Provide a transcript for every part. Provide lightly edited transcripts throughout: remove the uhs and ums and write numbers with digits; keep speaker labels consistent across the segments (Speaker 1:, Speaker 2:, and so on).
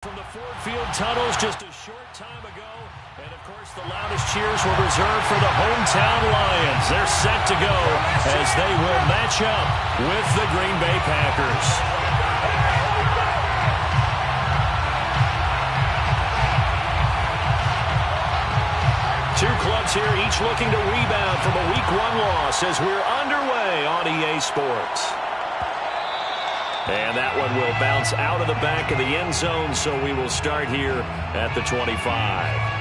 Speaker 1: From the Ford Field tunnels just a short time ago. And, of course, the loudest cheers were reserved for the hometown Lions. They're set to go as they will match up with the Green Bay Packers. Two clubs here, each looking to rebound from a Week 1 loss as we're underway on EA Sports. And that one will bounce out of the back of the end zone, so we will start here at the 25.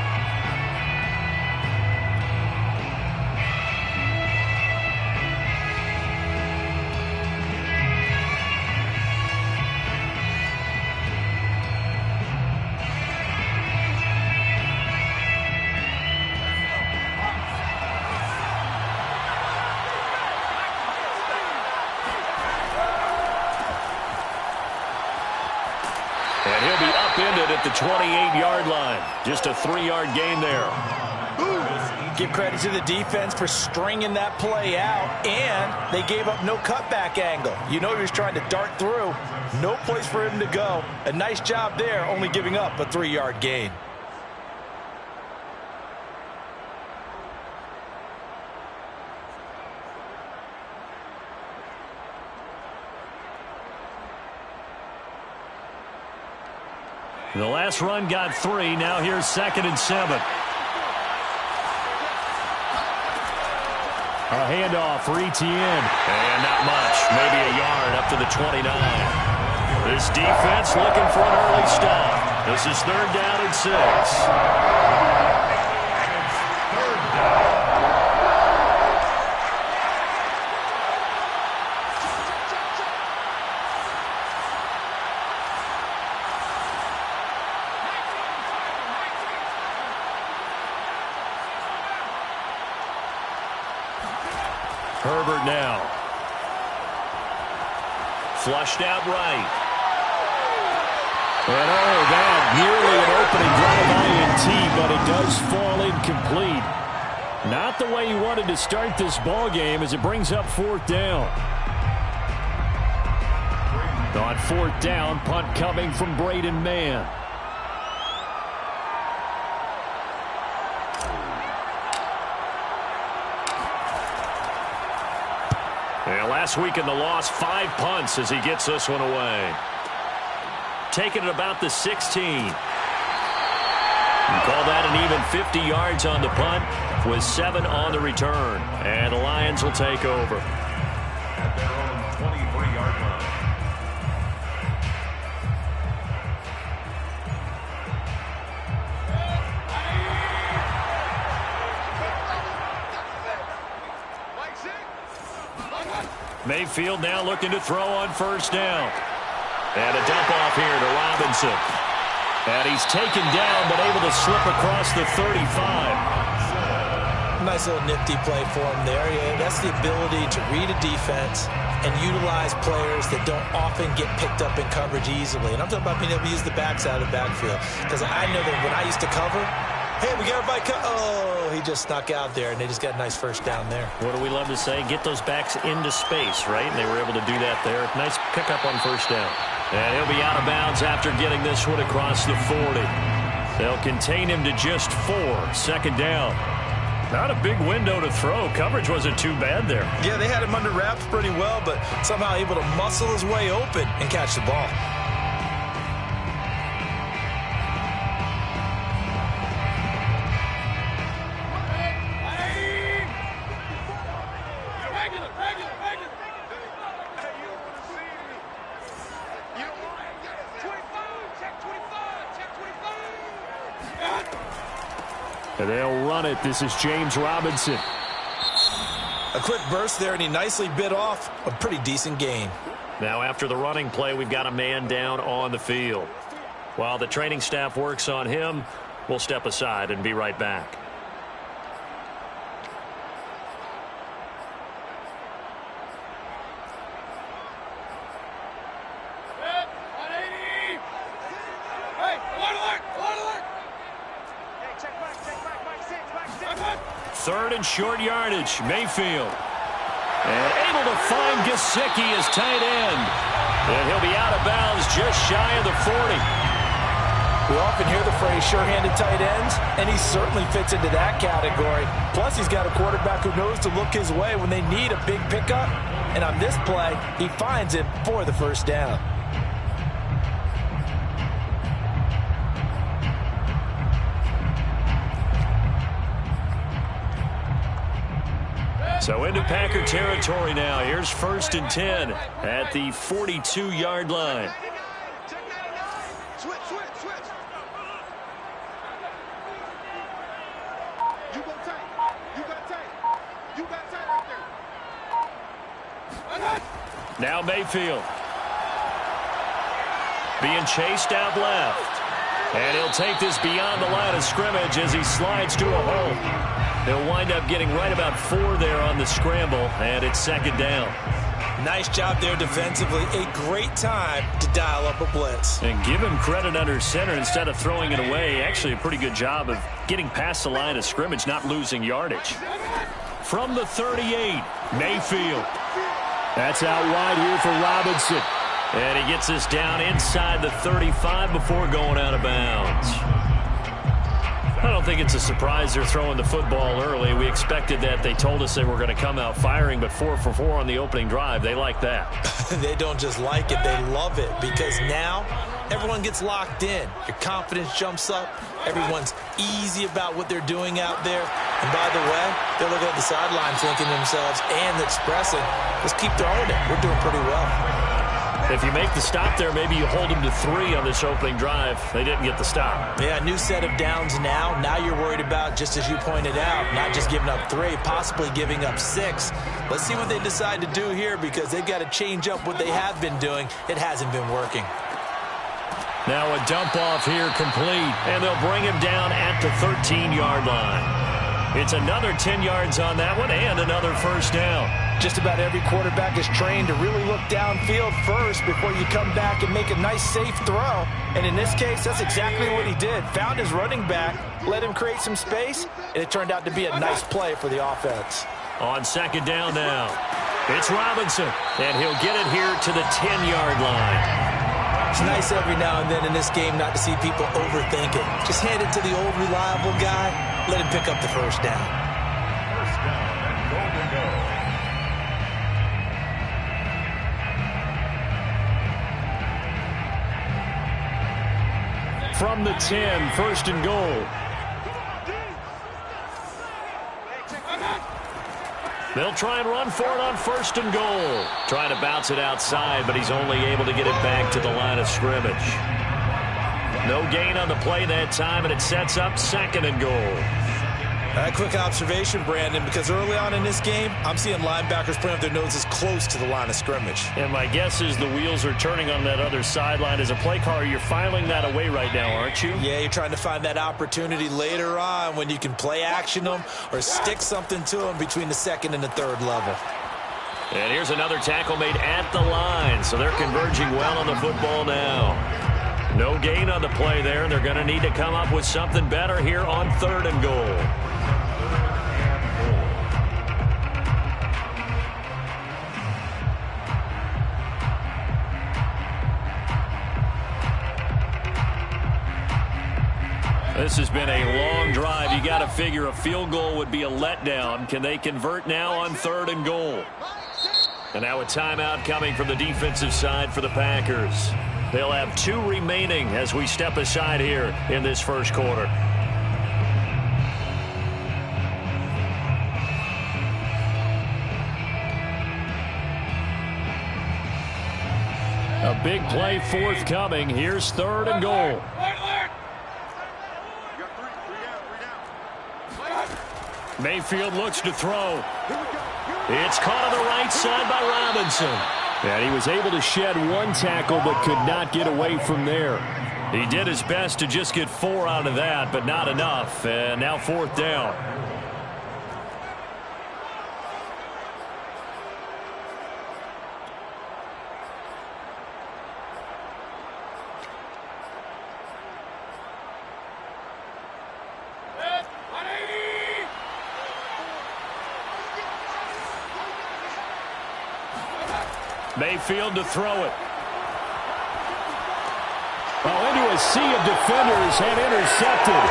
Speaker 1: And he'll be upended at the 28-yard line. Just a 3-yard gain there.
Speaker 2: Give credit to the defense for stringing that play out, and they gave up no cutback angle. You know he was trying to dart through. No place for him to go. A nice job there, only giving up a 3-yard gain.
Speaker 1: The last run got 3. Now here's 2nd and 7. A handoff for Etienne. And not much. Maybe a yard up to the 29. This defense looking for an early stop. This is 3rd down and 6. Herbert now. Flushed out right. And that nearly an opening drive INT, but it does fall incomplete. Not the way he wanted to start this ball game as it brings up 4th down. On 4th down, punt coming from Braden Mann. Last week in the loss, 5 punts as he gets this one away. Taking it about the 16. You call that an even 50 yards on the punt with 7 on the return. And the Lions will take over. At their own 23-yard line. Mayfield now looking to throw on 1st down. And a dump off here to Robinson. And he's taken down but able to slip across the 35.
Speaker 2: Nice little nifty play for him there. Yeah, that's the ability to read a defense and utilize players that don't often get picked up in coverage easily. And I'm talking about being able to use the backs out of the backfield. Because I know that when I used to cover, hey, we got everybody oh, he just snuck out there, and they just got a nice 1st down there.
Speaker 1: What do we love to say? Get those backs into space, right? And they were able to do that there. Nice pickup on 1st down. And he'll be out of bounds after getting this one across the 40. They'll contain him to just 4. 2nd down. Not a big window to throw. Coverage wasn't too bad there.
Speaker 2: Yeah, they had him under wraps pretty well, but somehow able to muscle his way open and catch the ball.
Speaker 1: And they'll run it. This is James Robinson.
Speaker 2: A quick burst there, and he nicely bit off a pretty decent gain.
Speaker 1: Now, after the running play, we've got a man down on the field. While the training staff works on him, we'll step aside and be right back. Third and short yardage. Mayfield. And able to find Gesicki as tight end. And he'll be out of bounds just shy of the 40.
Speaker 2: We often hear the phrase sure-handed tight ends, and he certainly fits into that category. Plus, he's got a quarterback who knows to look his way when they need a big pickup. And on this play, he finds it for the first down.
Speaker 1: So into Packer territory now. Here's 1st and 10 at the 42-yard line. Now Mayfield. Being chased out left. And he'll take this beyond the line of scrimmage as he slides to a hole. He'll wind up getting right about 4 there on the scramble, and it's 2nd down.
Speaker 2: Nice job there defensively. A great time to dial up a blitz.
Speaker 1: And give him credit under center instead of throwing it away. Actually a pretty good job of getting past the line of scrimmage, not losing yardage. From the 38, Mayfield. That's out wide here for Robinson. And he gets this down inside the 35 before going out of bounds. I don't think it's a surprise they're throwing the football early. We expected that. They told us they were going to come out firing, but 4 for 4 on the opening drive. They like that.
Speaker 2: They don't just like it, they love it, because now everyone gets locked in. Your confidence jumps up. Everyone's easy about what they're doing out there. And by the way, they're looking at the sideline thinking to themselves and expressing, let's keep throwing it. We're doing pretty well.
Speaker 1: If you make the stop there, maybe you hold them to 3 on this opening drive. They didn't get the stop.
Speaker 2: Yeah, new set of downs now. Now you're worried about, just as you pointed out, not just giving up 3, possibly giving up 6. Let's see what they decide to do here, because they've got to change up what they have been doing. It hasn't been working.
Speaker 1: Now a dump off here complete, and they'll bring him down at the 13-yard line. It's another 10 yards on that one and another first down.
Speaker 2: Just about every quarterback is trained to really look downfield first before you come back and make a nice, safe throw. And in this case, that's exactly what he did. Found his running back, let him create some space, and it turned out to be a nice play for the offense.
Speaker 1: On 2nd down now, it's Robinson, and he'll get it here to the 10-yard line.
Speaker 2: It's nice every now and then in this game not to see people overthink it. Just hand it to the old reliable guy, let him pick up the first down.
Speaker 3: First down and goal to go.
Speaker 1: From the 10, 1st and goal. They'll try and run for it on 1st and goal. Trying to bounce it outside, but he's only able to get it back to the line of scrimmage. No gain on the play that time, and it sets up 2nd and goal.
Speaker 2: A quick observation, Brandon, because early on in this game, I'm seeing linebackers putting up their noses close to the line of scrimmage.
Speaker 1: And my guess is the wheels are turning on that other sideline. As a play caller, you're filing that away right now, aren't you?
Speaker 2: Yeah, you're trying to find that opportunity later on when you can play action them or stick something to them between the 2nd and the 3rd level.
Speaker 1: And here's another tackle made at the line, so they're converging well on the football now. No gain on the play there, and they're going to need to come up with something better here on 3rd and goal. This has been a long drive. You got to figure a field goal would be a letdown. Can they convert now on 3rd and goal? And now a timeout coming from the defensive side for the Packers. They'll have 2 remaining as we step aside here in this first quarter. A big play forthcoming. Here's 3rd and goal. Mayfield looks to throw. It's caught on the right side by Robinson. And he was able to shed 1 tackle but could not get away from there. He did his best to just get 4 out of that, but not enough. And now 4th down. Mayfield to throw it. Oh, into a sea of defenders and intercepted.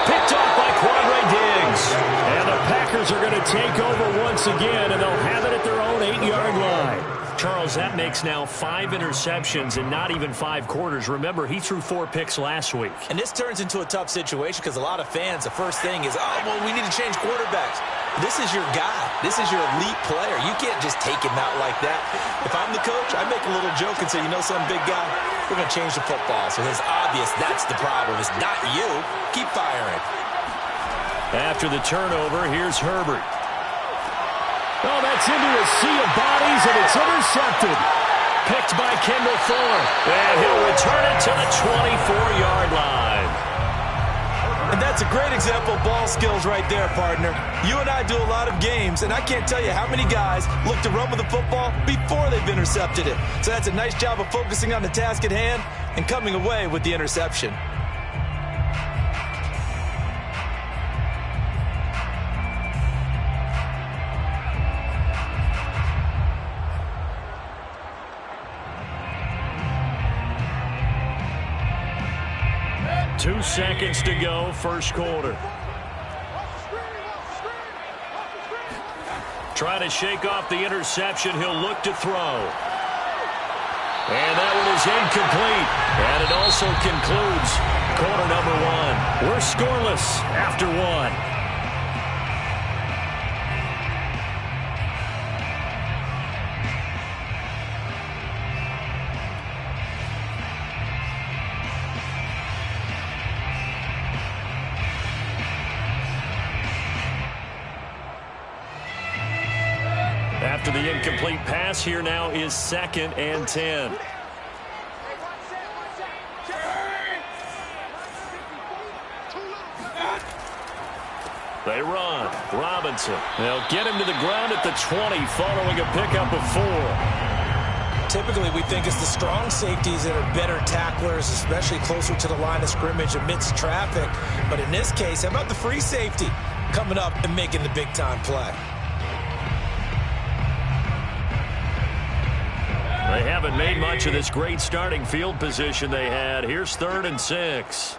Speaker 1: Picked off by Quandre Diggs. And the Packers are going to take over once again, and they'll have it at their own 8-yard line. Charles, that makes now 5 interceptions in not even 5 quarters. Remember, he threw 4 picks last week.
Speaker 2: And this turns into a tough situation because a lot of fans, the first thing is, oh, well, we need to change quarterbacks. This is your guy. This is your elite player. You can't just take him out like that. If I'm the coach, I make a little joke and say, you know some big guy, we're going to change the football. So it's obvious that's the problem. It's not you. Keep firing.
Speaker 1: After the turnover, here's Herbert. Oh, that's into a sea of bodies, and it's intercepted. Picked by Kendall Thorne. And he'll return it to the 24-yard line.
Speaker 2: And that's a great example of ball skills right there, partner. You and I do a lot of games, and I can't tell you how many guys look to run with the football before they've intercepted it. So that's a nice job of focusing on the task at hand and coming away with the interception.
Speaker 1: Two seconds to go, first quarter. Trying to shake off the interception. He'll look to throw. And that one is incomplete. And it also concludes quarter number 1. We're scoreless after 1. After the incomplete pass, here now is 2nd and 10. They run. Robinson. They'll get him to the ground at the 20 following a pickup of 4.
Speaker 2: Typically, we think it's the strong safeties that are better tacklers, especially closer to the line of scrimmage amidst traffic. But in this case, how about the free safety coming up and making the big-time play?
Speaker 1: They haven't made much of this great starting field position they had. Here's 3rd and 6.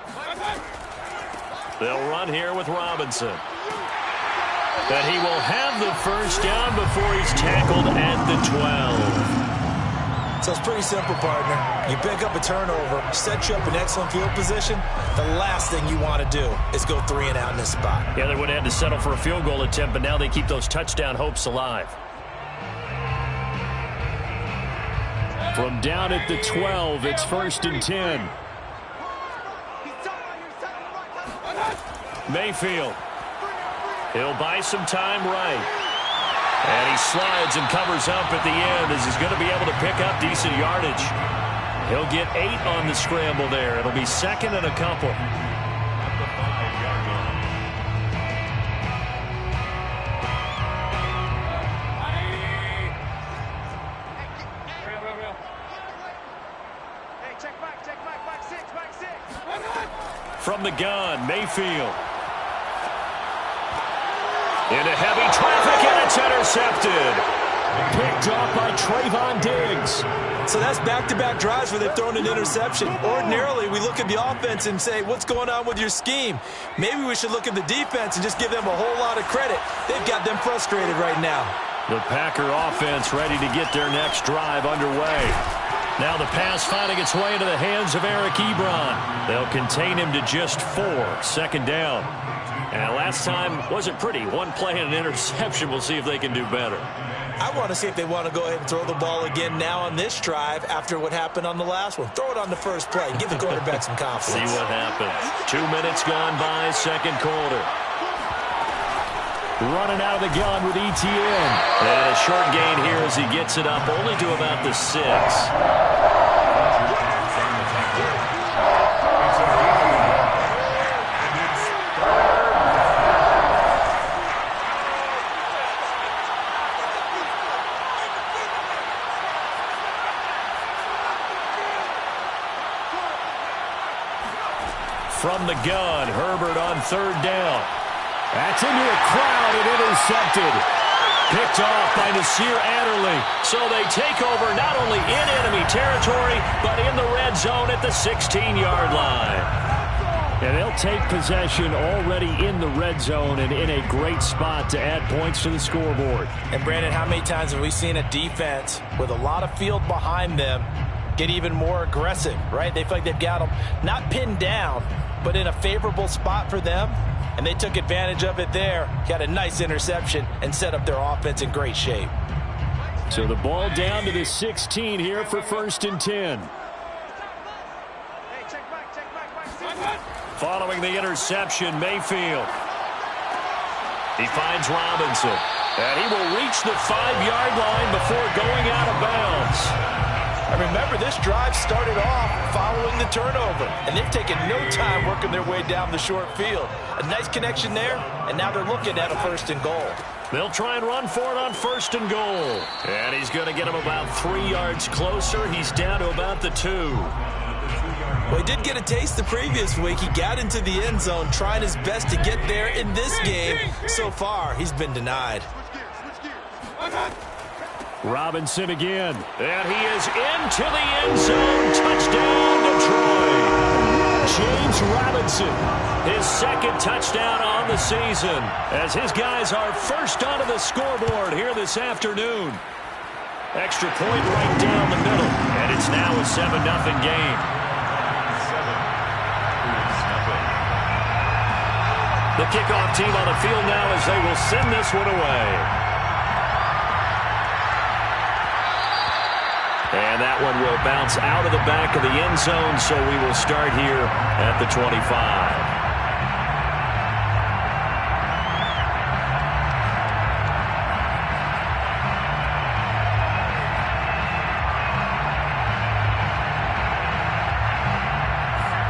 Speaker 1: They'll run here with Robinson. And he will have the first down before he's tackled at the 12.
Speaker 2: So it's pretty simple, partner. You pick up a turnover, set you up in excellent field position. The last thing you want to do is go 3 and out in this spot.
Speaker 1: Yeah, they would have had to settle for a field goal attempt, but now they keep those touchdown hopes alive. From down at the 12, it's 1st and 10. Mayfield. He'll buy some time right. And he slides and covers up at the end as he's going to be able to pick up decent yardage. He'll get 8 on the scramble there. It'll be 2nd and a couple. From the gun, Mayfield. Into heavy traffic, and it's intercepted. Picked off by Trayvon Diggs.
Speaker 2: So that's back-to-back drives where they've thrown an interception. Ordinarily, we look at the offense and say, what's going on with your scheme? Maybe we should look at the defense and just give them a whole lot of credit. They've got them frustrated right now.
Speaker 1: The Packer offense ready to get their next drive underway. Now the pass finding its way into the hands of Eric Ebron. They'll contain him to just 4, 2nd down. And last time wasn't pretty. 1 play and an interception. We'll see if they can do better.
Speaker 2: I want to see if they want to go ahead and throw the ball again now on this drive after what happened on the last one. Throw it on the first play. Give the quarterback some confidence.
Speaker 1: See what happens. 2 minutes gone by, 2nd quarter. Running out of the gun with Etienne. And a short gain here as he gets it up only to about the 6. From the gun, Herbert on 3rd down. That's into a crowd and intercepted. Picked off by Nasir Adderley. So they take over not only in enemy territory, but in the red zone at the 16-yard line. And they'll take possession already in the red zone and in a great spot to add points to the scoreboard.
Speaker 2: And, Brandon, how many times have we seen a defense with a lot of field behind them get even more aggressive, right? They feel like they've got them not pinned down, but in a favorable spot for them. And they took advantage of it there. Got a nice interception and set up their offense in great shape.
Speaker 1: So the ball down to the 16 here for 1st and 10. Following the interception, Mayfield. He finds Robinson. And he will reach the 5-yard line before going out of bounds.
Speaker 2: And remember, this drive started off following the turnover. And they've taken no time working their way down the short field. A nice connection there, and now they're looking at a 1st and goal.
Speaker 1: They'll try and run for it on 1st and goal. And he's going to get him about 3 yards closer. He's down to about the 2.
Speaker 2: Well, he did get a taste the previous week. He got into the end zone, trying his best to get there in this game. So far, he's been denied.
Speaker 1: Robinson again. And he is into the end zone. Touchdown, Detroit. James Robinson, his 2nd touchdown on the season, as his guys are first onto the scoreboard here this afternoon. Extra point right down the middle, and it's now a 7-0 game. The kickoff team on the field now as they will send this one away. And that one will bounce out of the back of the end zone, so we will start here at the 25.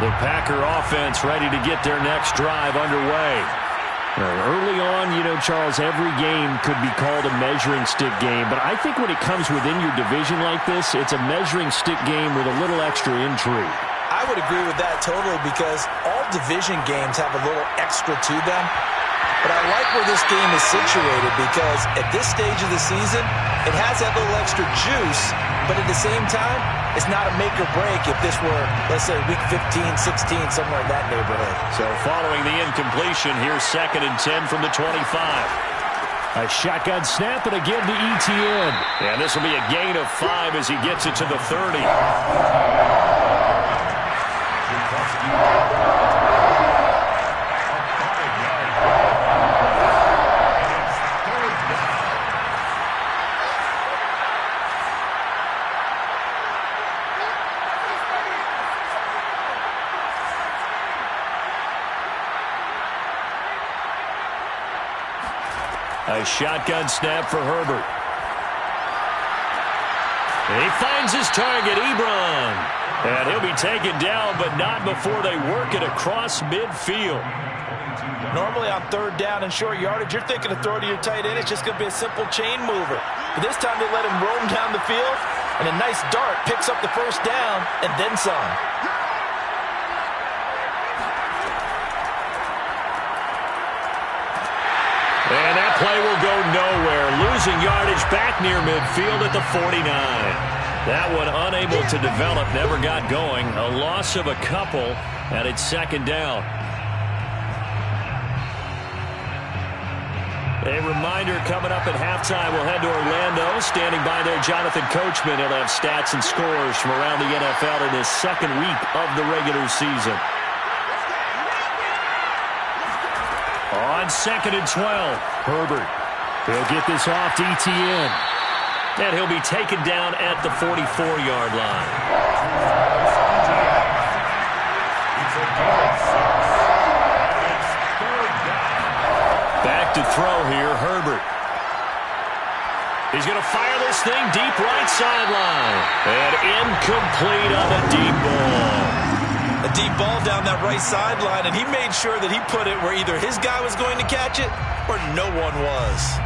Speaker 1: The Packer offense ready to get their next drive underway. Early on, Charles, every game could be called a measuring stick game, but I think when it comes within your division like this, it's a measuring stick game with a little extra intrigue.
Speaker 2: I would agree with that totally, because all division games have a little extra to them. But I like where this game is situated, because at this stage of the season, it has that little extra juice, but at the same time, it's not a make or break if this were, let's say, week 15, 16, somewhere in that neighborhood.
Speaker 1: So following the incompletion, here's 2nd and 10 from the 25. A shotgun snap and a give to Etienne. And this will be a gain of 5 as he gets it to the 30. A shotgun snap for Herbert. He finds his target, Ebron. And he'll be taken down, but not before they work it across midfield.
Speaker 2: Normally on 3rd down and short yardage, you're thinking of throw to your tight end. It's just going to be a simple chain mover. But this time they let him roam down the field, and a nice dart picks up the 1st down and then some.
Speaker 1: And that play will go nowhere. Losing yardage back near midfield at the 49. That one unable to develop, never got going. A loss of a couple, and it's 2nd down. A reminder coming up at halftime. We'll head to Orlando. Standing by there, Jonathan Coachman. He'll have stats and scores from around the NFL in his 2nd week of the regular season. On 2nd and 12, Herbert. He'll get this off to Etienne. And he'll be taken down at the 44-yard line. Back to throw here, Herbert. He's going to fire this thing deep right sideline. And incomplete on the deep ball.
Speaker 2: A deep ball down that right sideline, and he made sure that he put it where either his guy was going to catch it or no one was.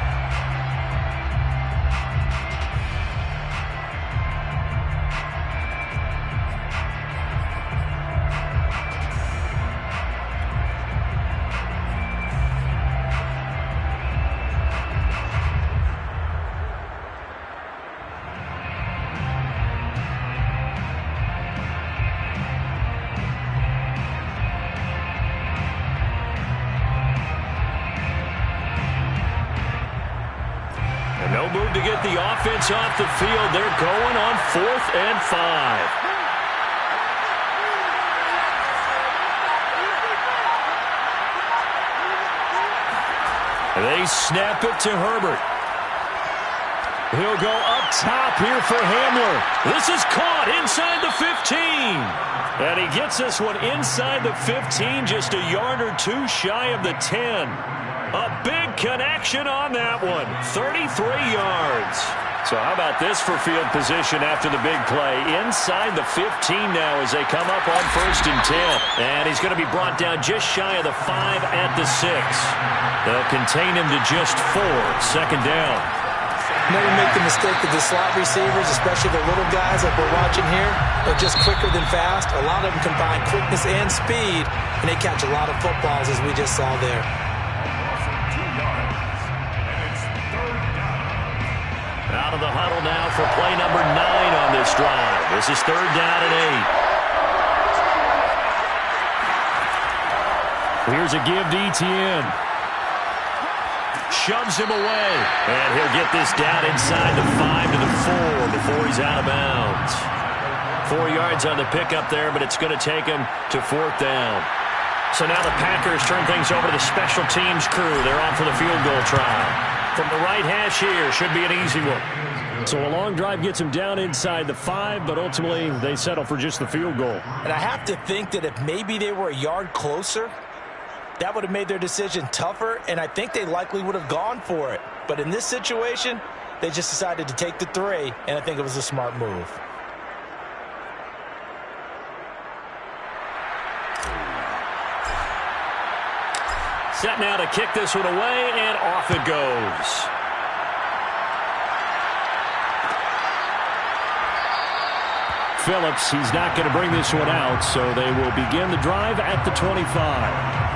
Speaker 1: They'll move to get the offense off the field. They're going on 4th and 5. They snap it to Herbert. He'll go up top here for Hamler. This is caught inside the 15. And he gets this one inside the 15, just a yard or two shy of the 10. A big connection on that one. 33 yards. So how about this for field position after the big play? Inside the 15 now as they come up on 1st and 10. And he's going to be brought down just shy of the 5 at the 6. They'll contain him to just 4. 2nd down.
Speaker 2: Never make the mistake of the slot receivers, especially the little guys like we're watching here. They're just quicker than fast. A lot of them combine quickness and speed, and they catch a lot of footballs, as we just saw there.
Speaker 1: Out of the huddle now for play number 9 on this drive. This is 3rd down and 8. Here's a give to Etienne. Shoves him away. And he'll get this down inside the 5 to the 4 before he's out of bounds. 4 yards on the pickup there, but it's going to take him to 4th down. So now the Packers turn things over to the special teams crew. They're on for the field goal try. From the right hash here, should be an easy one. So a long drive gets him down inside the 5, but ultimately they settle for just the field goal.
Speaker 2: And I have to think that if maybe they were a yard closer, that would have made their decision tougher, and I think they likely would have gone for it. But in this situation, they just decided to take the 3, and I think it was a smart move.
Speaker 1: Set now to kick this one away, and off it goes. Phillips, he's not going to bring this one out, so they will begin the drive at the 25.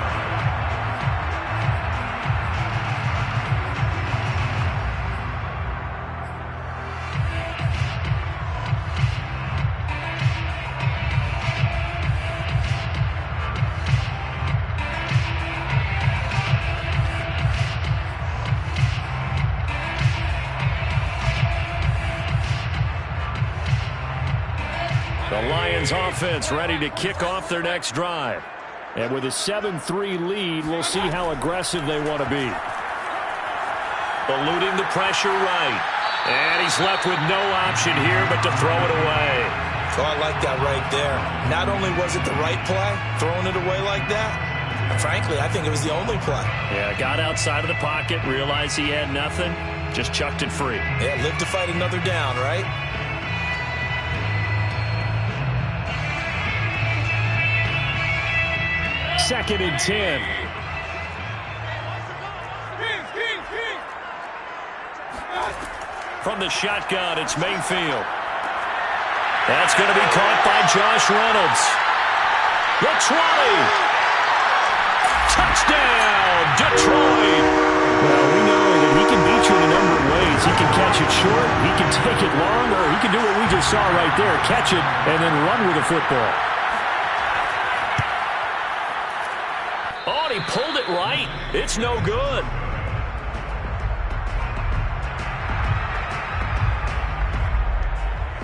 Speaker 1: The Lions offense ready to kick off their next drive. And with a 7-3 lead, we'll see how aggressive they want to be. Eluding the pressure right. And he's left with no option here but to throw it away.
Speaker 2: Oh, I like that right there. Not only was it the right play, throwing it away like that, frankly, I think it was the only play.
Speaker 1: Yeah, got outside of the pocket, realized he had nothing, just chucked it free.
Speaker 2: Yeah, live to fight another down, right?
Speaker 1: Second and 10. From the shotgun, it's Mayfield. That's going to be caught by Josh Reynolds. The 20. Touchdown, Detroit. Well, we know that he can beat you in a number of ways. He can catch it short, he can take it long, or he can do what we just saw right there, catch it and then run with the football. Oh, and he pulled it right. It's no good.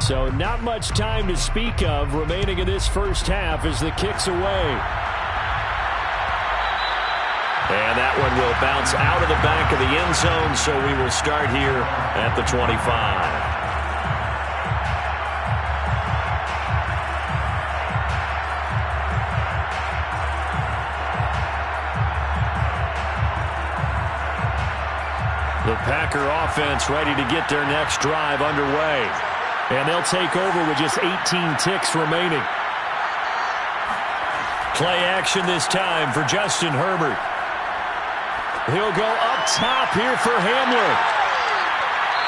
Speaker 1: So not much time to speak of remaining in this first half as the kick's away. And that one will bounce out of the back of the end zone, so we will start here at the 25. The Packer offense ready to get their next drive underway. And they'll take over with just 18 ticks remaining. Play action this time for Justin Herbert. He'll go up top here for Hamler.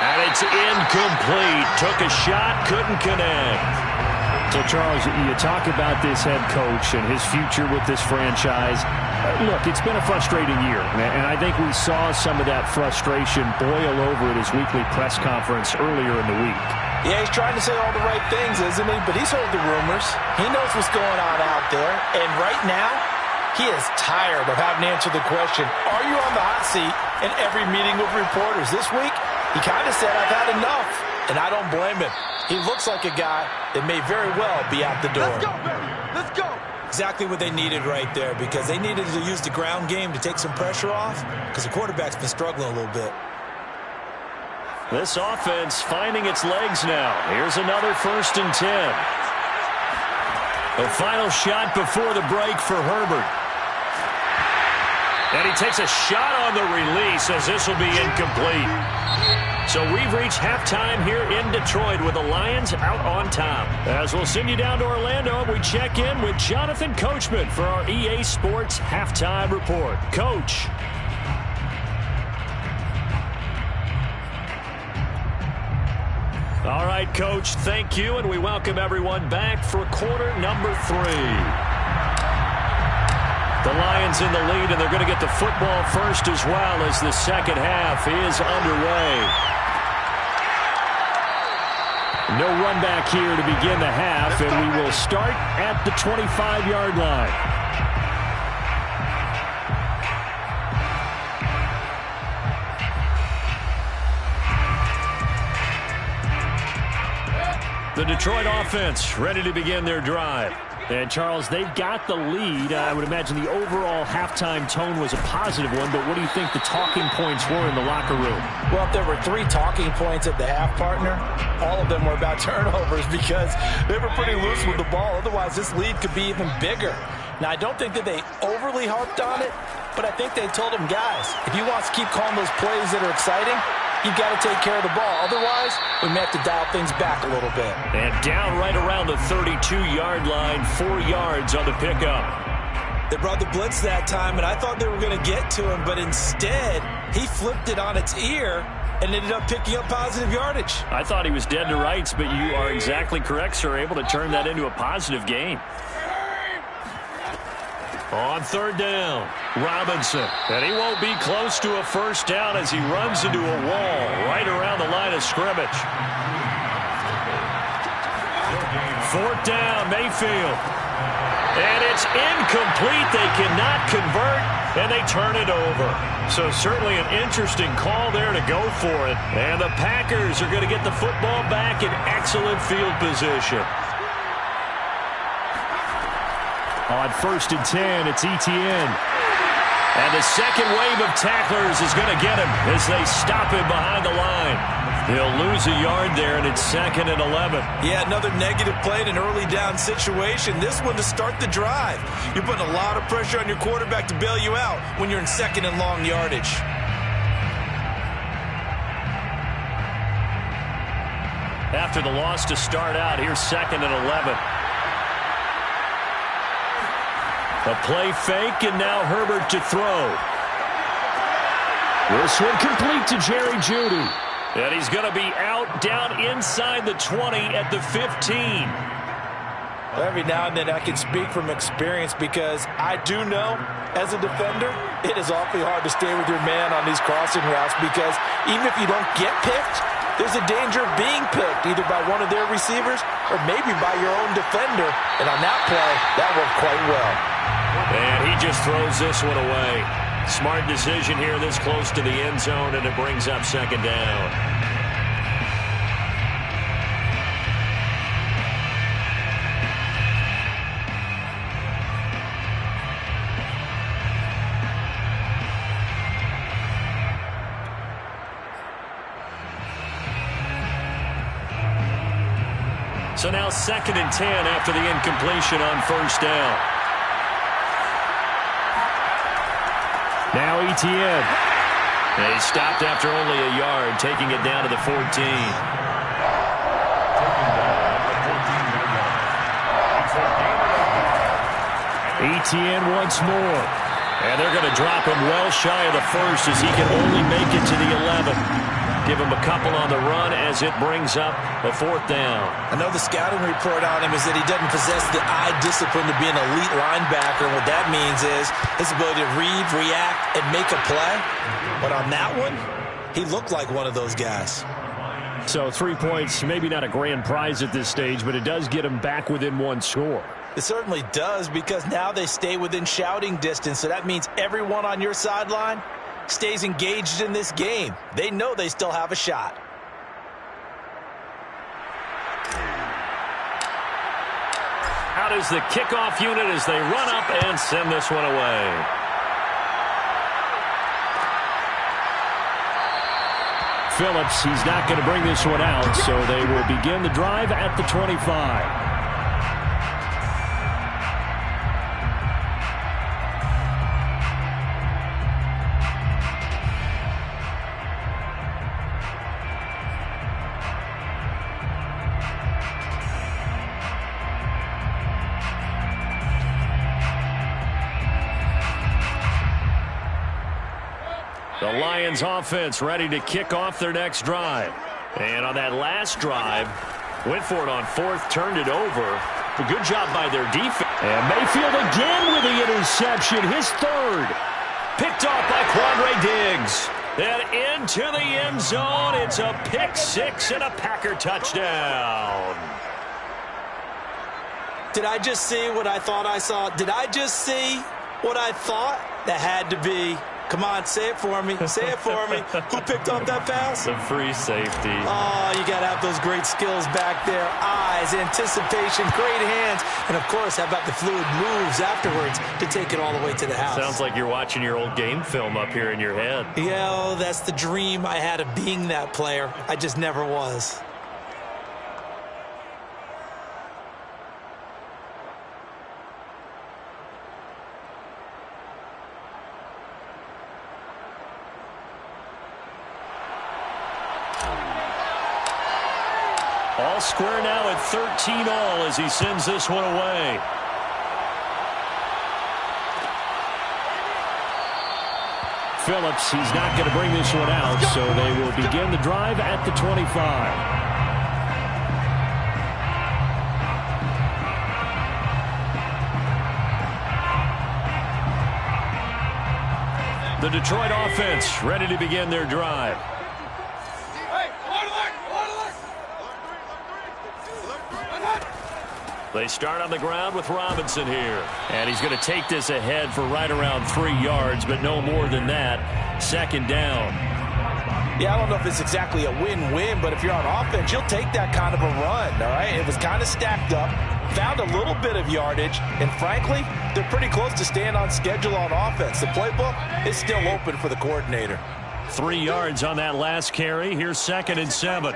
Speaker 1: And it's incomplete. Took a shot, couldn't connect. So, Charles, you talk about this head coach and his future with this franchise. Look, it's been a frustrating year, and I think we saw some of that frustration boil over at his weekly press conference earlier in the week.
Speaker 2: Yeah, he's trying to say all the right things, isn't he? But he's heard the rumors. He knows what's going on out there. And right now, he is tired of having to answer the question, are you on the hot seat in every meeting with reporters? This week, He kind of said, I've had enough, and I don't blame him. He looks like a guy that may very well be out the door.
Speaker 4: Let's go, baby. Let's go.
Speaker 2: Exactly what they needed right there, because they needed to use the ground game to take some pressure off, because the quarterback's been struggling a little bit.
Speaker 1: This offense finding its legs now. Here's another 1st and 10. The final shot before the break for Herbert. And he takes a shot on the release as this will be incomplete. So we've reached halftime here in Detroit with the Lions out on top. As we'll send you down to Orlando, we check in with Jonathan Coachman for our EA Sports Halftime Report. Coach. All right, Coach, thank you, and we welcome everyone back for quarter number 3. The Lions in the lead, and they're going to get the football first as well as the second half is underway. No run back here to begin the half, and we will start at the 25-yard line. The Detroit offense ready to begin their drive. And, Charles, they've got the lead. I would imagine the overall halftime tone was a positive one, but what do you think the talking points were in the locker room?
Speaker 2: Well, if there were 3 talking points at the half, partner, all of them were about turnovers because they were pretty loose with the ball. Otherwise, this lead could be even bigger. Now, I don't think that they overly harped on it, but I think they told them, guys, if you want to keep calling those plays that are exciting, you've got to take care of the ball. Otherwise, we may have to dial things back a little bit.
Speaker 1: And down right around the 32-yard line, 4 yards on the pickup.
Speaker 2: They brought the blitz that time, and I thought they were going to get to him, but instead, he flipped it on its ear and ended up picking up positive yardage.
Speaker 1: I thought he was dead to rights, but you are exactly correct, sir, able to turn that into a positive gain. On 3rd down, Robinson. And he won't be close to a first down as he runs into a wall right around the line of scrimmage. 4th down, Mayfield. And it's incomplete. They cannot convert, and they turn it over. So certainly an interesting call there to go for it. And the Packers are going to get the football back in excellent field position. On 1st and 10, it's Etienne. And the second wave of tacklers is going to get him as they stop him behind the line. He'll lose a yard there, and it's 2nd and 11.
Speaker 2: Yeah, another negative play in an early down situation. This one to start the drive. You're putting a lot of pressure on your quarterback to bail you out when you're in 2nd and long yardage.
Speaker 1: After the loss to start out, here's 2nd and 11. A play fake, and now Herbert to throw. This one complete to Jerry Jeudy. And he's going to be out down inside the 20 at the 15.
Speaker 2: Every now and then I can speak from experience because I do know, as a defender, it is awfully hard to stay with your man on these crossing routes because even if you don't get picked, there's a danger of being picked either by one of their receivers or maybe by your own defender. And on that play, that worked quite well.
Speaker 1: And he just throws this one away. Smart decision here this close to the end zone, and it brings up 2nd down. So now 2nd and 10 after the incompletion on 1st down. Now Etienne. And he stopped after only a yard, taking it down to the 14. Etienne once more. And they're going to drop him well shy of the 1st as he can only make it to the 11. Give him a couple on the run as it brings up a 4th down.
Speaker 2: I know the scouting report on him is that he doesn't possess the eye discipline to be an elite linebacker, and what that means is his ability to read, react, and make a play. But on that one, he looked like one of those guys.
Speaker 1: So 3 points, maybe not a grand prize at this stage, but it does get him back within 1 score.
Speaker 2: It certainly does because now they stay within shouting distance, so that means everyone on your sideline stays engaged in this game. They know they still have a shot.
Speaker 1: Out is the kickoff unit as they run up and send this one away. Phillips, he's not going to bring this one out, so they will begin the drive at the 25. The Lions offense ready to kick off their next drive. And on that last drive, went for it on fourth, turned it over. A good job by their defense. And Mayfield again with the interception, his third. Picked off by Quandre Diggs. And into the end zone. It's a pick six and a Packer touchdown.
Speaker 2: Did I just see what I thought I saw? Did I just see what I thought? That had to be. Come on, say it for me. Say it for me. Who picked up that pass?
Speaker 1: The free safety.
Speaker 2: Oh, you got to have those great skills back there. Eyes, anticipation, great hands. And, of course, how about the fluid moves afterwards to take it all the way to the house?
Speaker 1: Sounds like you're watching your old game film up here in your head.
Speaker 2: Yeah, oh, that's the dream I had of being that player. I just never was.
Speaker 1: All square now at 13 all as he sends this one away. Phillips, he's not going to bring this one out, so they will begin the drive at the 25. The Detroit offense ready to begin their drive. They start on the ground with Robinson here. And he's going to take this ahead for right around 3 yards, but no more than that. Second down.
Speaker 2: Yeah, I don't know if it's exactly a win-win, but if you're on offense, you'll take that kind of a run, all right? It was kind of stacked up, found a little bit of yardage, and frankly, they're pretty close to staying on schedule on offense. The playbook is still open for the coordinator.
Speaker 1: 3 yards on that last carry. Here's 2nd and 7.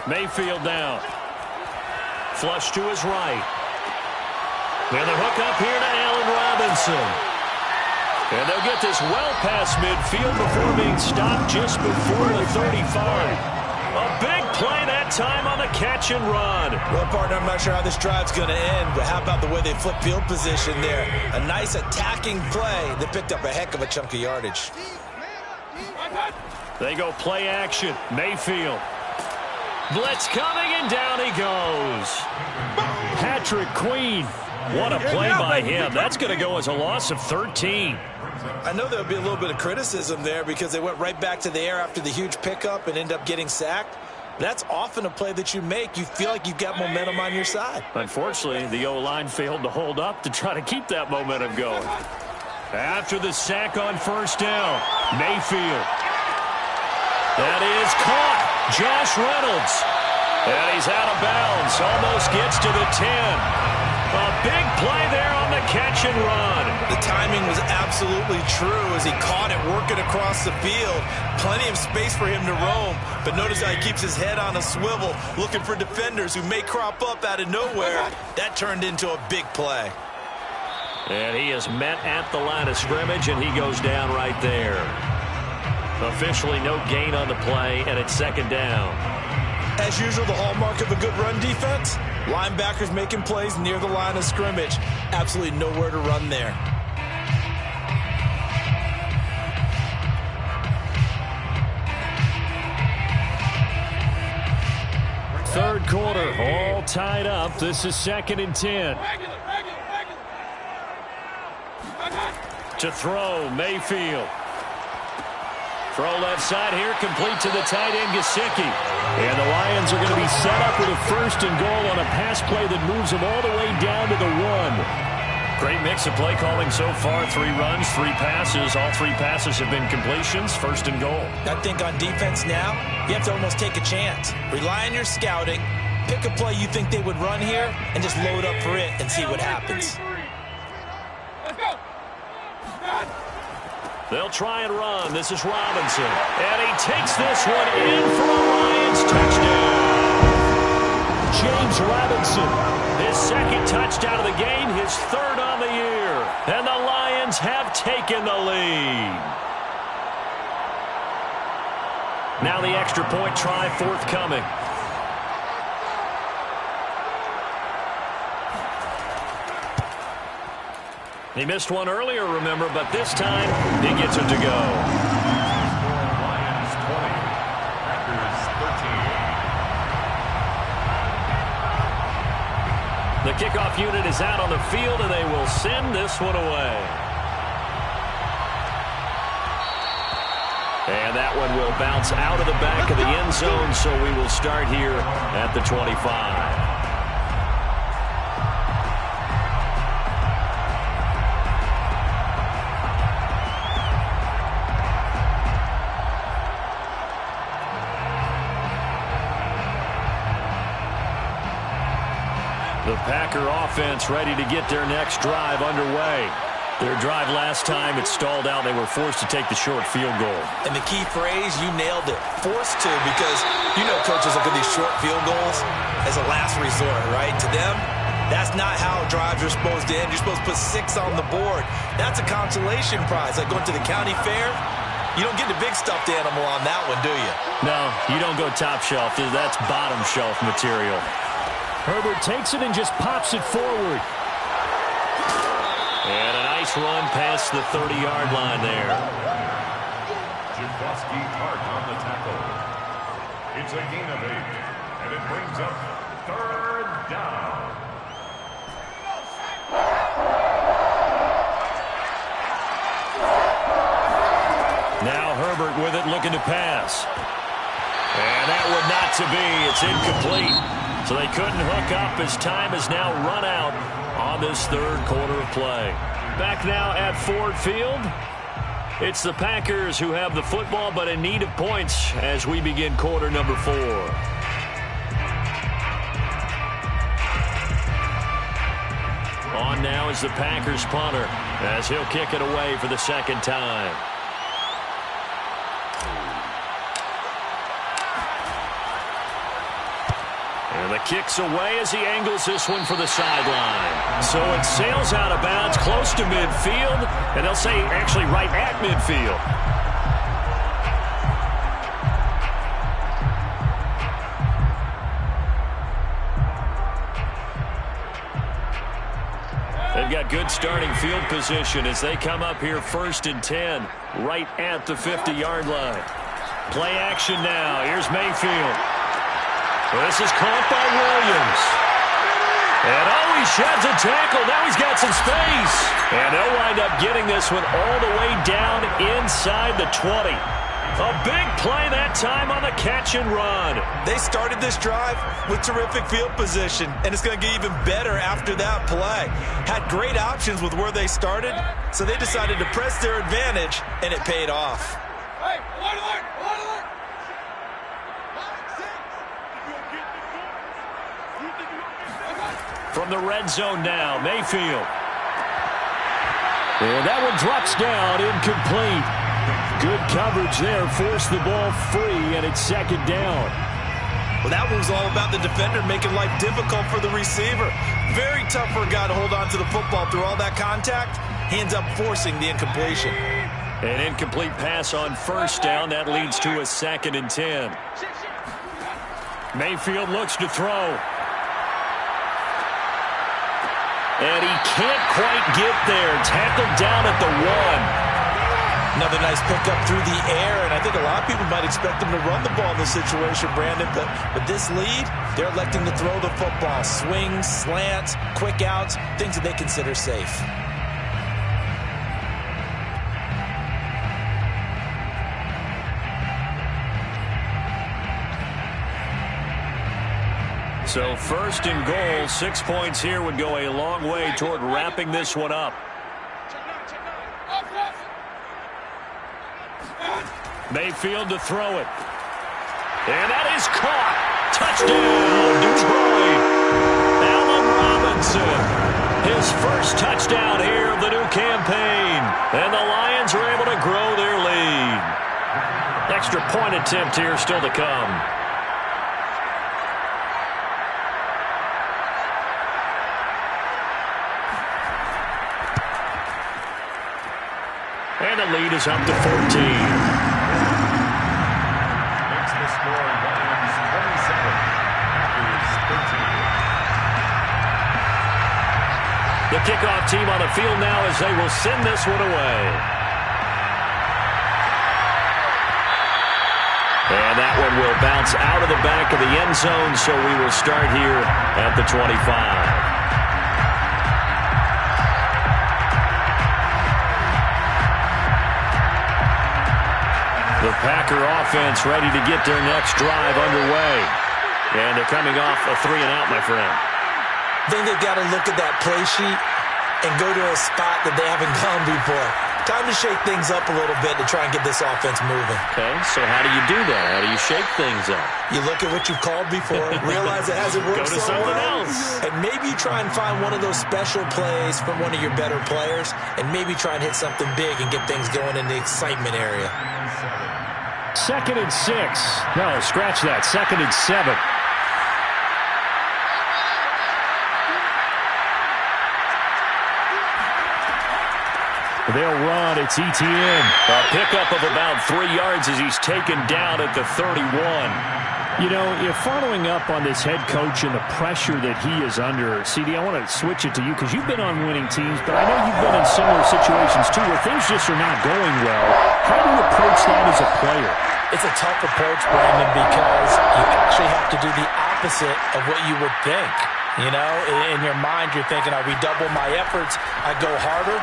Speaker 1: Mayfield down. Flush to his right. And the hook up here to Allen Robinson. And they'll get this well past midfield before being stopped just before the 35. A big play that time on the catch and run.
Speaker 2: Well, partner, I'm not sure how this drive's going to end, but how about the way they flip field position there? A nice attacking play that picked up a heck of a chunk of yardage.
Speaker 1: They go play action. Mayfield. Blitz coming, and down he goes. Patrick Queen. What a play by him. That's going to go as a loss of 13.
Speaker 2: I know there'll be a little bit of criticism there because they went right back to the air after the huge pickup and end up getting sacked. That's often a play that you make. You feel like you've got momentum on your side.
Speaker 1: Unfortunately, the O-line failed to hold up to try to keep that momentum going. After the sack on first down, Mayfield. That is caught. Josh Reynolds. And he's out of bounds. Almost gets to the 10. A big play there on the catch and run.
Speaker 2: The timing was absolutely true as he caught it working across the field. Plenty of space for him to roam. But notice how he keeps his head on a swivel, looking for defenders who may crop up out of nowhere. That turned into a big play.
Speaker 1: And he is met at the line of scrimmage, and he goes down right there. Officially no gain on the play, and it's second down.
Speaker 2: As usual, the hallmark of a good run defense, linebackers making plays near the line of scrimmage. Absolutely nowhere to run there.
Speaker 1: Third quarter, all tied up. This is 2nd and 10. To throw, Mayfield. Throw left side here, complete to the tight end, Gesicki. And the Lions are going to be set up with a 1st and goal on a pass play that moves them all the way down to the 1. Great mix of play calling so far. 3 runs, 3 passes. All 3 passes have been completions. First and goal.
Speaker 2: I think on defense now, you have to almost take a chance. Rely on your scouting. Pick a play you think they would run here and just load up for it and see what happens.
Speaker 1: They'll try and run. This is Robinson. And he takes this one in for a Lions touchdown. James Robinson. His second touchdown of the game, his 3rd on the year. And the Lions have taken the lead. Now the extra point try forthcoming. He missed one earlier, remember, but this time he gets it to go.
Speaker 3: Lions 20, Packers 13.
Speaker 1: The kickoff unit is out on the field, and they will send this one away. And that one will bounce out of the back of the end zone, so we will start here at the 25. The Packer offense ready to get their next drive underway. Their drive last time, it stalled out. They were forced to take the short field goal.
Speaker 2: And the key phrase, you nailed it. Forced to, because you know coaches look at these short field goals as a last resort, right? To them, that's not how drives are supposed to end. You're supposed to put 6 on the board. That's a consolation prize. Like going to the county fair, you don't get the big stuffed animal on that one, do you?
Speaker 1: No, you don't go top shelf. That's bottom shelf material.
Speaker 4: Herbert takes it and just pops it forward.
Speaker 1: And a nice run past the 30-yard line there.
Speaker 3: Jankowski Tart on the tackle. It's a gain of 8, and it brings up 3rd down.
Speaker 1: Now Herbert with it, looking to pass. And that would not to be. It's incomplete. So they couldn't hook up as time has now run out on this 3rd quarter of play. Back now at Ford Field. It's the Packers who have the football, but in need of points as we begin quarter number 4. On now is the Packers punter as he'll kick it away for the 2nd time. And the kick's away as he angles this one for the sideline. So it sails out of bounds close to midfield, and they'll say actually right at midfield. They've got good starting field position as they come up here 1st and 10, right at the 50-yard line. Play action now. Here's Mayfield. This is caught by Williams. And he sheds a tackle. Now he's got some space. And they'll wind up getting this one all the way down inside the 20. A big play that time on the catch and run.
Speaker 2: They started this drive with terrific field position, and it's going to get even better after that play. Had great options with where they started, so they decided to press their advantage, and it paid off.
Speaker 1: From the red zone now, Mayfield. And that one drops down, incomplete. Good coverage there, forced the ball free, and it's 2nd down.
Speaker 2: Well, that one was all about the defender making life difficult for the receiver. Very tough for a guy to hold on to the football through all that contact. He ends up forcing the incompletion.
Speaker 1: An incomplete pass on 1st down. That leads to a 2nd and 10. Mayfield looks to throw. And he can't quite get there. Tackled down at the 1.
Speaker 2: Another nice pickup through the air, and I think a lot of people might expect them to run the ball in this situation, Brandon. But with this lead, they're electing to throw the football. Swings, slants, quick outs, things that they consider safe.
Speaker 1: So first and goal, 6 points here would go a long way toward wrapping this one up. Mayfield to throw it. And that is caught. Touchdown, Detroit. Allen Robinson. His first touchdown here of the new campaign. And the Lions are able to grow their lead. Extra point attempt here still to come. And the lead is up to 14.
Speaker 3: Makes the score Lions 27, Packers 13.
Speaker 1: The kickoff team on the field now as they will send this one away. And that one will bounce out of the back of the end zone, so we will start here at the 25. The Packer offense ready to get their next drive underway. And they're coming off a 3-and-out, my friend.
Speaker 2: I think they've got to look at that play sheet and go to a spot that they haven't gone before. Time to shake things up a little bit to try and get this offense moving.
Speaker 1: Okay, so how do you do that? How do you shake things up?
Speaker 2: You look at what you've called before, realize it hasn't worked
Speaker 1: Go to
Speaker 2: so
Speaker 1: something
Speaker 2: well,
Speaker 1: else.
Speaker 2: and maybe you try and find one of those special plays from one of your better players, and maybe try and hit something big and get things going in the excitement area.
Speaker 4: 2nd and 6. No, scratch that. 2nd and 7. They'll run. It's ETN.
Speaker 1: A pickup of about 3 yards as he's taken down at the 31.
Speaker 4: You know, if following up on this head coach and the pressure that he is under, CD, I want to switch it to you because you've been on winning teams, but I know you've been in similar situations too where things just are not going well. How do you approach that as a player?
Speaker 2: It's a tough approach, Brandon, because you actually have to do the opposite of what you would think. You know, in your mind, you're thinking, I redouble my efforts, I go harder.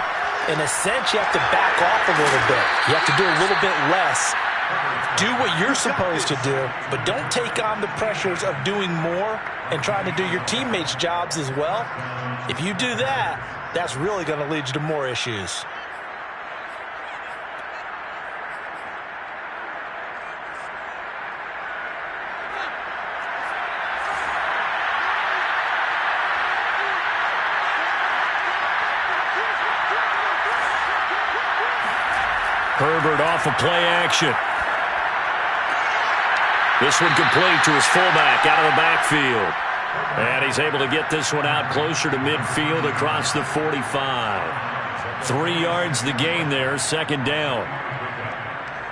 Speaker 2: In a sense, you have to back off a little bit. You have to do a little bit less. Do what you're supposed to do, but don't take on the pressures of doing more and trying to do your teammates' jobs as well. If you do that, that's really going to lead you to more issues.
Speaker 1: Herbert off of play action. This one complete to his fullback out of the backfield. And he's able to get this one out closer to midfield across the 45. 3 yards the gain there, 2nd down.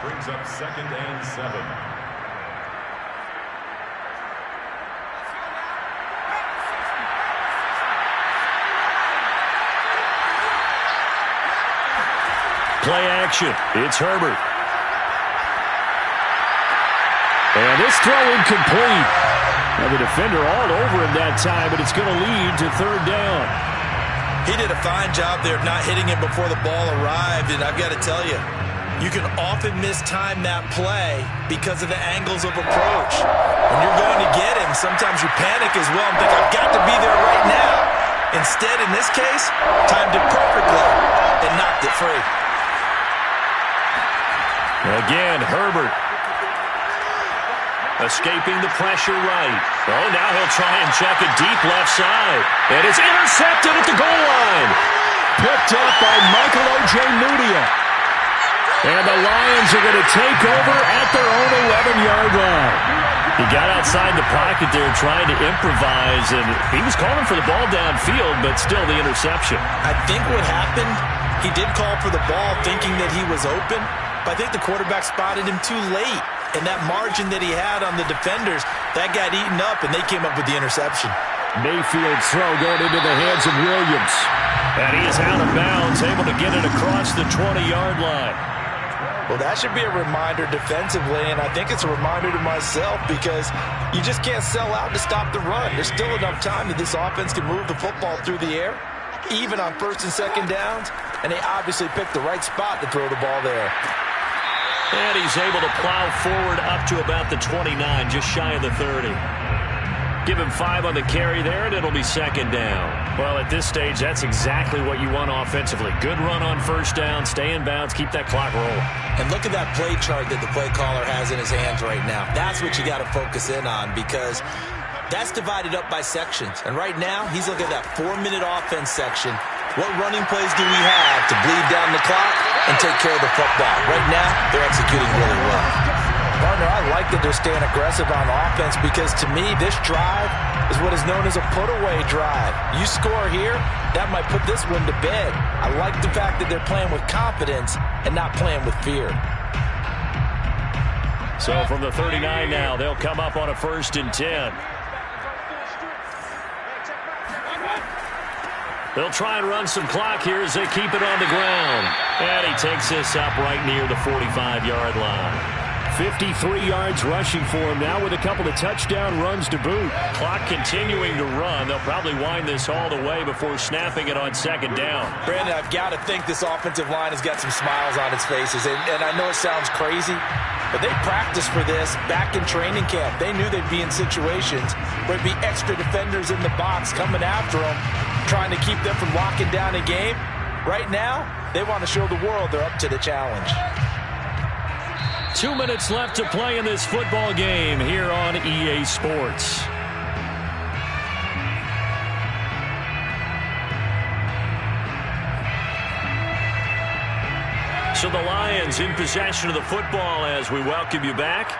Speaker 3: Brings up 2nd and 7.
Speaker 1: Play action. It's Herbert. And this throw incomplete. Now the defender all over him that time, but it's going to lead to 3rd down.
Speaker 2: He did a fine job there of not hitting him before the ball arrived, and I've got to tell you, you can often mistime that play because of the angles of approach. When you're going to get him, sometimes you panic as well and think, I've got to be there right now. Instead, in this case, timed it perfectly and knocked it free.
Speaker 1: Again, Herbert. Escaping the pressure right. Oh, now he'll try and check it deep left side. And it's intercepted at the goal line.
Speaker 4: Picked up by Michael Ojemudia.
Speaker 1: And the Lions are going to take over at their own 11-yard line. He got outside the pocket there trying to improvise, and he was calling for the ball downfield, but still the interception.
Speaker 2: I think what happened, he did call for the ball thinking that he was open, but I think the quarterback spotted him too late. And that margin that he had on the defenders, that got eaten up, and they came up with the interception.
Speaker 4: Mayfield's throw going into the hands of Williams.
Speaker 1: And he is out of bounds, able to get it across the 20-yard line.
Speaker 2: Well, that should be a reminder defensively, and I think it's a reminder to myself because you just can't sell out to stop the run. There's still enough time that this offense can move the football through the air, even on 1st and 2nd downs, and they obviously picked the right spot to throw the ball there.
Speaker 1: And he's able to plow forward up to about the 29, just shy of the 30. Give him 5 on the carry there, and it'll be second down.
Speaker 4: Well, at this stage, that's exactly what you want offensively. Good run on first down, stay in bounds, keep that clock rolling.
Speaker 2: And look at that play chart that the play caller has in his hands right now. That's what you got to focus in on, because that's divided up by sections. And right now, he's looking at that 4-minute offense section. What running plays do we have to bleed down the clock and take care of the football? Right now, they're executing really well. Partner, I like that they're staying aggressive on offense, because to me, this drive is what is known as a put-away drive. You score here, that might put this one to bed. I like the fact that they're playing with confidence and not playing with fear.
Speaker 1: So from the 39 now, they'll come up on a 1st and 10. They'll try and run some clock here as they keep it on the ground. And he takes this up right near the 45-yard line.
Speaker 4: 53 yards rushing for him now with a couple of touchdown runs to boot.
Speaker 1: Clock continuing to run. They'll probably wind this all the way before snapping it on second down.
Speaker 2: Brandon, I've got to think this offensive line has got some smiles on its faces. And I know it sounds crazy, but they practiced for this back in training camp. They knew they'd be in situations where there'd be extra defenders in the box coming after them, trying to keep them from locking down a game. Right now, they want to show the world they're up to the challenge.
Speaker 1: 2 minutes left to play in this football game here on EA Sports. So the Lions in possession of the football as we welcome you back.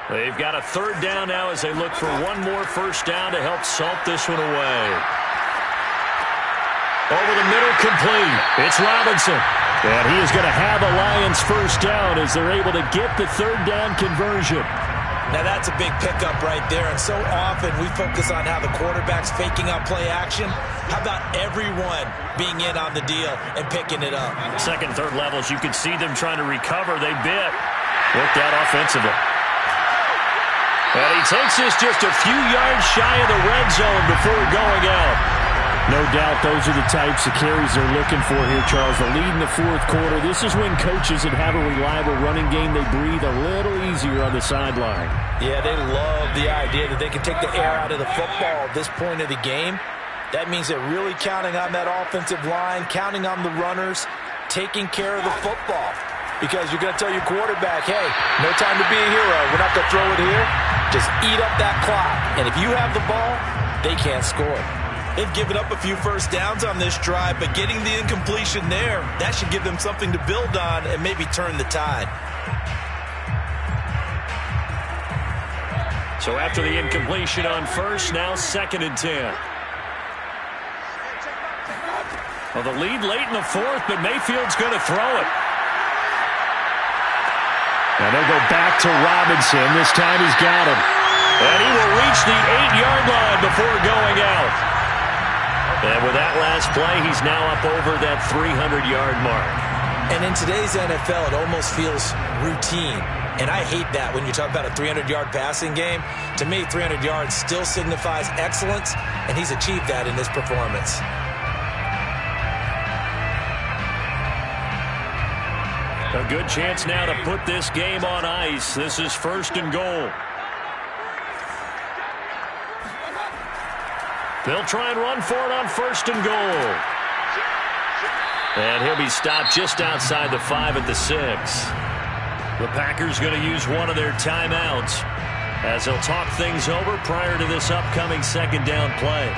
Speaker 1: They've got a 3rd down now as they look for one more first down to help salt this one away. Over the middle, complete. It's Robinson. And he is going to have a Lions first down as they're able to get the 3rd down conversion.
Speaker 2: Now that's a big pickup right there, and so often we focus on how the quarterback's faking out play action. How about everyone being in on the deal and picking it up?
Speaker 1: 2nd, 3rd levels, you could see them trying to recover. They bit. Worked out offensively. And he takes this just a few yards shy of the red zone before going out.
Speaker 4: No doubt those are the types of carries they're looking for here, Charles. The lead in the 4th quarter. This is when coaches that have a reliable running game, they breathe a little easier on the sideline.
Speaker 2: Yeah, they love the idea that they can take the air out of the football at this point of the game. That means they're really counting on that offensive line, counting on the runners, taking care of the football. Because you're going to tell your quarterback, hey, no time to be a hero. We're not going to throw it here. Just eat up that clock. And if you have the ball, they can't score. They've given up a few first downs on this drive, but getting the incompletion there, that should give them something to build on and maybe turn the tide.
Speaker 1: So after the incompletion on first, now 2nd and 10. Well, the lead late in the 4th, but Mayfield's going to throw it.
Speaker 4: And they'll go back to Robinson. This time he's got him.
Speaker 1: And he will reach the 8-yard line before going out. And with that last play, he's now up over that 300-yard mark.
Speaker 2: And in today's NFL, it almost feels routine. And I hate that when you talk about a 300-yard passing game. To me, 300 yards still signifies excellence, and he's achieved that in this performance.
Speaker 1: A good chance now to put this game on ice. This is 1st and goal. They'll try and run for it on 1st and goal. And he'll be stopped just outside the 5 at the 6. The Packers going to use one of their timeouts as they'll talk things over prior to this upcoming 2nd down play.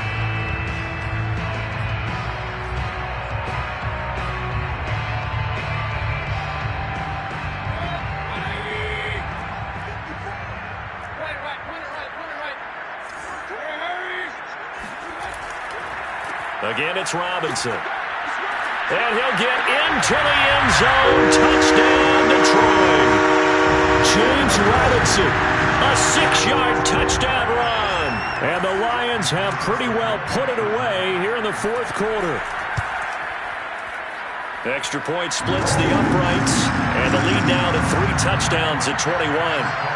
Speaker 1: Again, it's Robinson. And he'll get into the end zone. Touchdown, Detroit.
Speaker 4: James Robinson.
Speaker 1: A 6-yard touchdown run.
Speaker 4: And the Lions have pretty well put it away here in the 4th quarter.
Speaker 1: Extra point splits the uprights. And the lead now to 3 touchdowns at 21.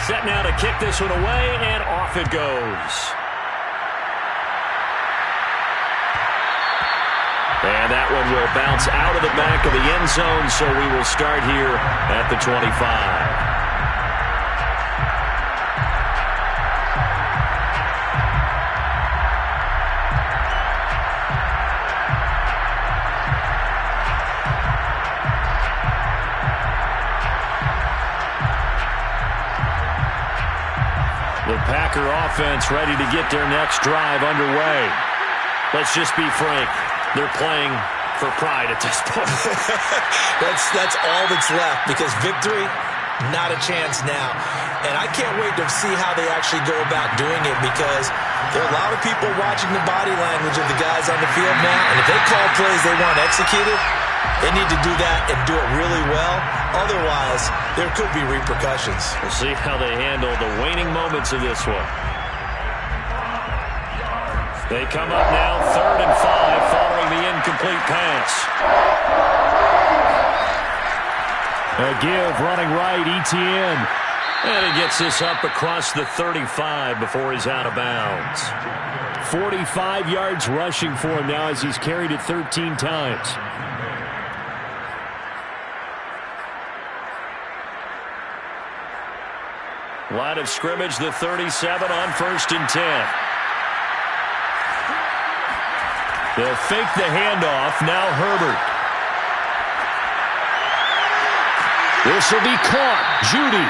Speaker 1: Set now to to kick this one away, and off it goes. And that one will bounce out of the back of the end zone, so we will start here at the 25. The Packer offense ready to get their next drive underway. Let's just be frank. They're playing for pride at this point.
Speaker 2: That's all that's left, because victory, not a chance now. And I can't wait to see how they actually go about doing it, because there are a lot of people watching the body language of the guys on the field now. And if they call plays they want executed, they need to do that and do it really well. Otherwise, there could be repercussions.
Speaker 1: We'll see how they handle the waning moments of this one. They come up now, 3rd and 5, following the incomplete pass.
Speaker 4: A give, running right, Etienne.
Speaker 1: And he gets this up across the 35 before he's out of bounds.
Speaker 4: 45 yards rushing for him now as he's carried it 13 times.
Speaker 1: Line of scrimmage, the 37 on 1st and 10. They'll fake the handoff. Now Herbert. This will be caught. Judy.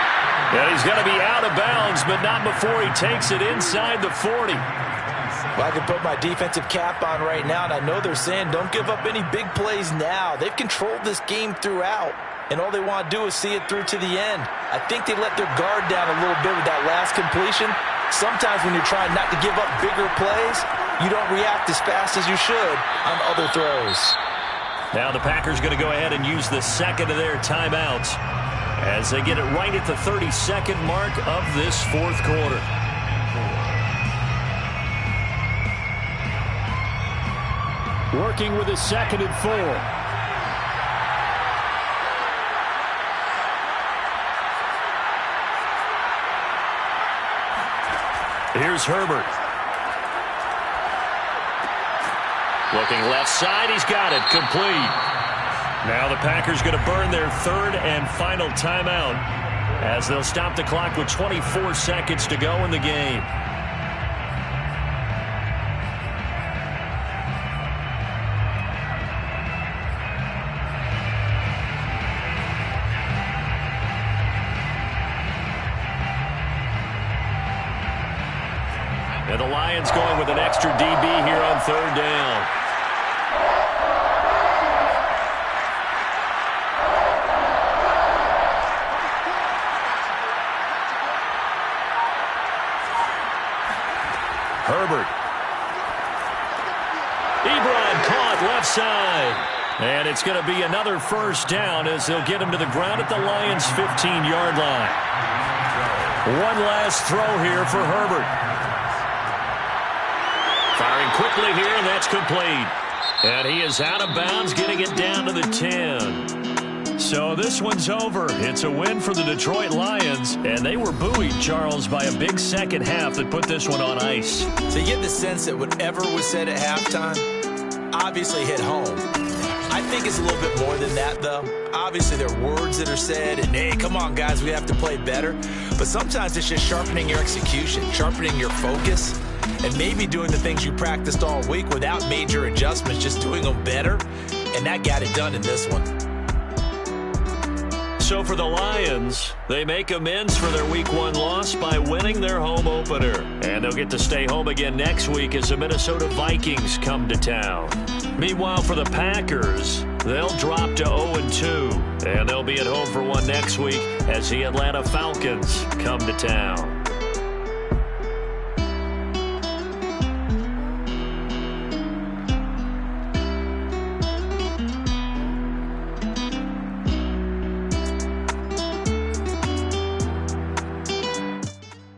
Speaker 1: And he's going to be out of bounds, but not before he takes it inside the 40.
Speaker 2: Well, I can put my defensive cap on right now, and I know they're saying don't give up any big plays now. They've controlled this game throughout, and all they want to do is see it through to the end. I think they let their guard down a little bit with that last completion. Sometimes when you're trying not to give up bigger plays, you don't react as fast as you should on other throws.
Speaker 1: Now the Packers going to go ahead and use the second of their timeouts as they get it right at the 32nd mark of this 4th quarter.
Speaker 4: Working with a 2nd and 4.
Speaker 1: Here's Herbert. Looking left side, he's got it, complete. Now the Packers going to burn their 3rd and final timeout as they'll stop the clock with 24 seconds to go in the game. And the Lions going with an extra DB here on 3rd down. Herbert. Ebron caught left side. And it's going to be another 1st down as they'll get him to the ground at the Lions' 15-yard line. One last throw here for Herbert. Firing quickly here, and that's complete. And he is out of bounds, getting it down to the 10. So this one's over. It's a win for the Detroit Lions, and they were buoyed, Charles, by a big second half that put this one on ice.
Speaker 2: So you get the sense that whatever was said at halftime obviously hit home. I think it's a little bit more than that, though. Obviously, there are words that are said, and, hey, come on, guys, we have to play better. But sometimes it's just sharpening your execution, sharpening your focus, and maybe doing the things you practiced all week without major adjustments, just doing them better. And that got it done in this one.
Speaker 1: So for the Lions, they make amends for their Week 1 loss by winning their home opener. And they'll get to stay home again next week as the Minnesota Vikings come to town. Meanwhile, for the Packers, they'll drop to 0-2. And they'll be at home for one next week as the Atlanta Falcons come to town.